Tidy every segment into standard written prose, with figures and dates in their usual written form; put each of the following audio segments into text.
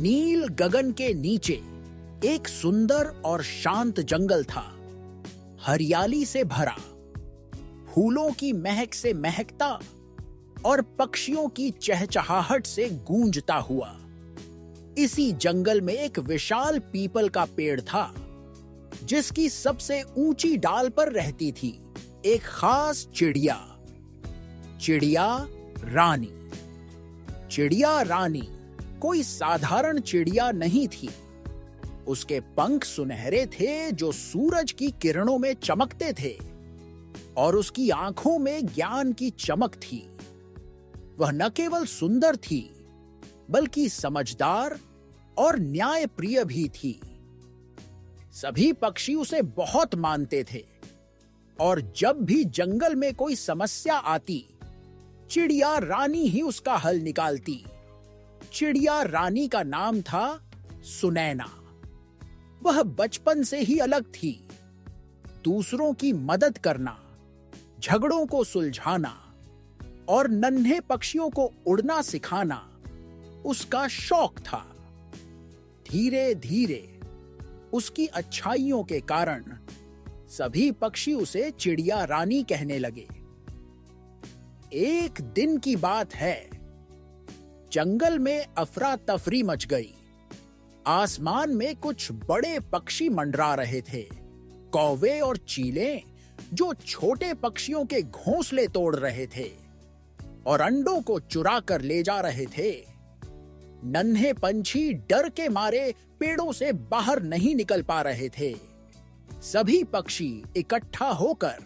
नील गगन के नीचे एक सुंदर और शांत जंगल था, हरियाली से भरा, फूलों की महक से महकता और पक्षियों की चहचहाहट से गूंजता हुआ। इसी जंगल में एक विशाल पीपल का पेड़ था, जिसकी सबसे ऊंची डाल पर रहती थी एक खास चिड़िया, चिड़िया रानी। चिड़िया रानी कोई साधारण चिड़िया नहीं थी। उसके पंख सुनहरे थे जो सूरज की किरणों में चमकते थे और उसकी आंखों में ज्ञान की चमक थी। वह न केवल सुंदर थी, बल्कि समझदार और न्यायप्रिय भी थी। सभी पक्षी उसे बहुत मानते थे और जब भी जंगल में कोई समस्या आती, चिड़िया रानी ही उसका हल निकालती। चिड़िया रानी का नाम था सुनैना। वह बचपन से ही अलग थी। दूसरों की मदद करना, झगड़ों को सुलझाना और नन्हे पक्षियों को उड़ना सिखाना उसका शौक था। धीरे धीरे उसकी अच्छाइयों के कारण सभी पक्षी उसे चिड़िया रानी कहने लगे। एक दिन की बात है, जंगल में अफरा तफरी मच गई। आसमान में कुछ बड़े पक्षी मंडरा रहे थे, कौवे और चीले जो छोटे पक्षियों के घोंसले तोड़ रहे थे और अंडों को चुरा कर ले जा रहे थे। नन्हे पंछी डर के मारे पेड़ों से बाहर नहीं निकल पा रहे थे। सभी पक्षी इकट्ठा होकर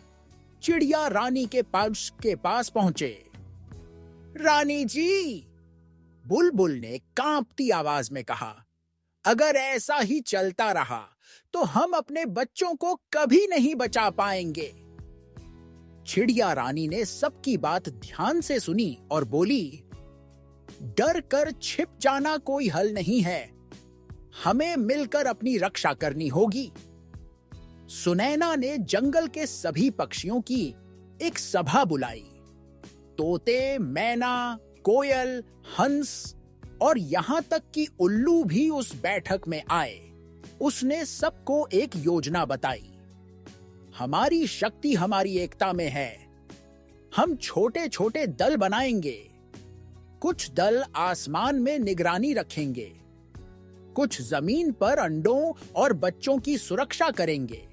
चिड़िया रानी के पास पहुंचे। रानी जी, बुलबुल ने कांपती आवाज में कहा, अगर ऐसा ही चलता रहा तो हम अपने बच्चों को कभी नहीं बचा पाएंगे। चिड़िया रानी ने सबकी बात ध्यान से सुनी और बोली, डर कर छिप जाना कोई हल नहीं है। हमें मिलकर अपनी रक्षा करनी होगी। सुनैना ने जंगल के सभी पक्षियों की एक सभा बुलाई। तोते, मैना, कोयल, हंस और यहां तक कि उल्लू भी उस बैठक में आए। उसने सबको एक योजना बताई। हमारी शक्ति हमारी एकता में है। हम छोटे छोटे दल बनाएंगे। कुछ दल आसमान में निगरानी रखेंगे, कुछ जमीन पर अंडों और बच्चों की सुरक्षा करेंगे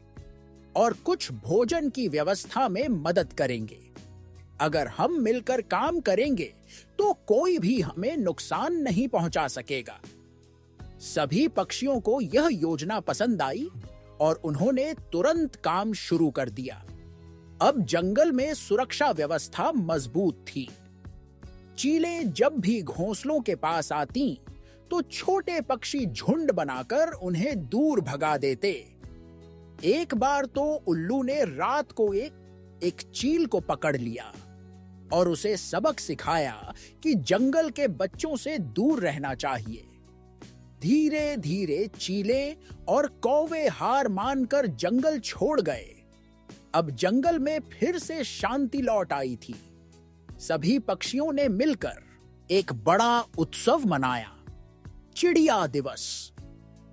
और कुछ भोजन की व्यवस्था में मदद करेंगे। अगर हम मिलकर काम करेंगे तो कोई भी हमें नुकसान नहीं पहुंचा सकेगा। सभी पक्षियों को यह योजना पसंद आई और उन्होंने तुरंत काम शुरू कर दिया। अब जंगल में सुरक्षा व्यवस्था मजबूत थी। चीलें जब भी घोंसलों के पास आती तो छोटे पक्षी झुंड बनाकर उन्हें दूर भगा देते। एक बार तो उल्लू ने रात को एक चील को पकड़ लिया और उसे सबक सिखाया कि जंगल के बच्चों से दूर रहना चाहिए। धीरे धीरे चीले और कौवे हार मानकर जंगल छोड़ गए। अब जंगल में फिर से शांति लौट आई थी। सभी पक्षियों ने मिलकर एक बड़ा उत्सव मनाया, चिड़िया दिवस।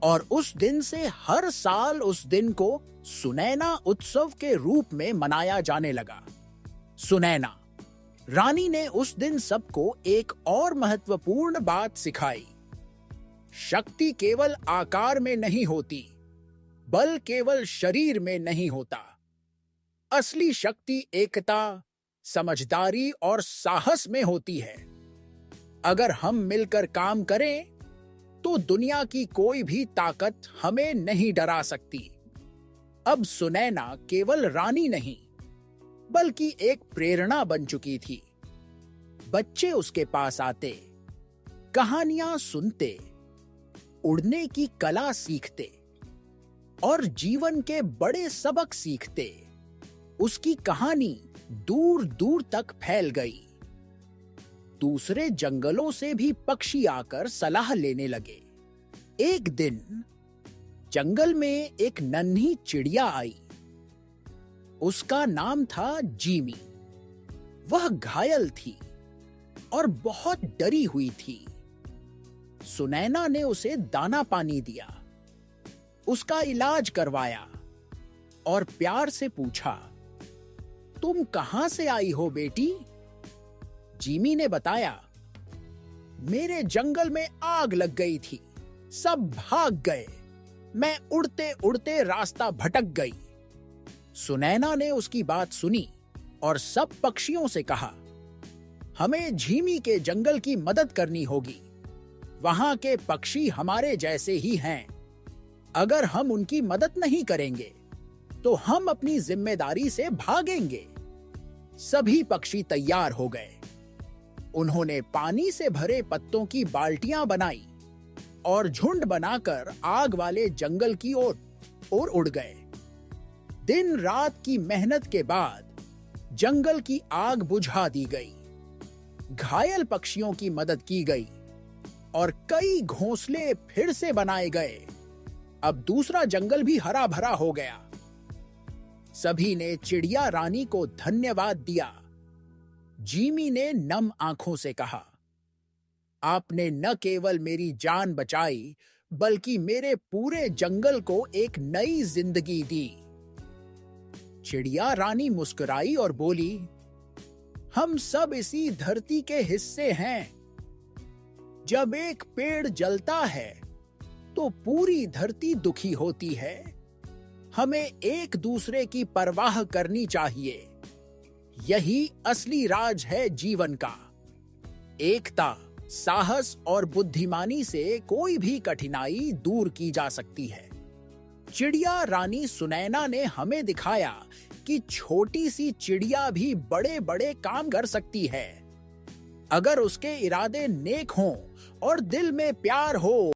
और उस दिन से हर साल उस दिन को सुनैना उत्सव के रूप में मनाया जाने लगा। सुनैना रानी ने उस दिन सबको एक और महत्वपूर्ण बात सिखाई। शक्ति केवल आकार में नहीं होती, बल केवल शरीर में नहीं होता। असली शक्ति एकता, समझदारी और साहस में होती है। अगर हम मिलकर काम करें तो दुनिया की कोई भी ताकत हमें नहीं डरा सकती। अब सुनैना केवल रानी नहीं, बल्कि एक प्रेरणा बन चुकी थी। बच्चे उसके पास आते, कहानियां सुनते, उड़ने की कला सीखते और जीवन के बड़े सबक सीखते। उसकी कहानी दूर दूर तक फैल गई। दूसरे जंगलों से भी पक्षी आकर सलाह लेने लगे। एक दिन जंगल में एक नन्ही चिड़िया आई। उसका नाम था जीमी। वह घायल थी और बहुत डरी हुई थी। सुनैना ने उसे दाना पानी दिया, उसका इलाज करवाया और प्यार से पूछा, तुम कहां से आई हो बेटी? जिमी ने बताया, मेरे जंगल में आग लग गई थी, सब भाग गए, मैं उड़ते उड़ते रास्ता भटक गई। सुनैना ने उसकी बात सुनी और सब पक्षियों से कहा, हमें झीमी के जंगल की मदद करनी होगी। वहां के पक्षी हमारे जैसे ही हैं। अगर हम उनकी मदद नहीं करेंगे तो हम अपनी जिम्मेदारी से भागेंगे। सभी पक्षी तैयार हो गए। उन्होंने पानी से भरे पत्तों की बाल्टियां बनाई और झुंड बनाकर आग वाले जंगल की ओर उड़ गए। दिन रात की मेहनत के बाद जंगल की आग बुझा दी गई। घायल पक्षियों की मदद की गई और कई घोंसले फिर से बनाए गए। अब दूसरा जंगल भी हरा भरा हो गया। सभी ने चिड़िया रानी को धन्यवाद दिया। जिमी ने नम आंखों से कहा, आपने न केवल मेरी जान बचाई बल्कि मेरे पूरे जंगल को एक नई जिंदगी दी। चिड़िया रानी मुस्कुराई और बोली, हम सब इसी धरती के हिस्से हैं। जब एक पेड़ जलता है तो पूरी धरती दुखी होती है। हमें एक दूसरे की परवाह करनी चाहिए। यही असली राज है जीवन का। एकता, साहस और बुद्धिमानी से कोई भी कठिनाई दूर की जा सकती है। चिड़िया रानी सुनैना ने हमें दिखाया कि छोटी सी चिड़िया भी बड़े बड़े काम कर सकती है। अगर उसके इरादे नेक हों और दिल में प्यार हो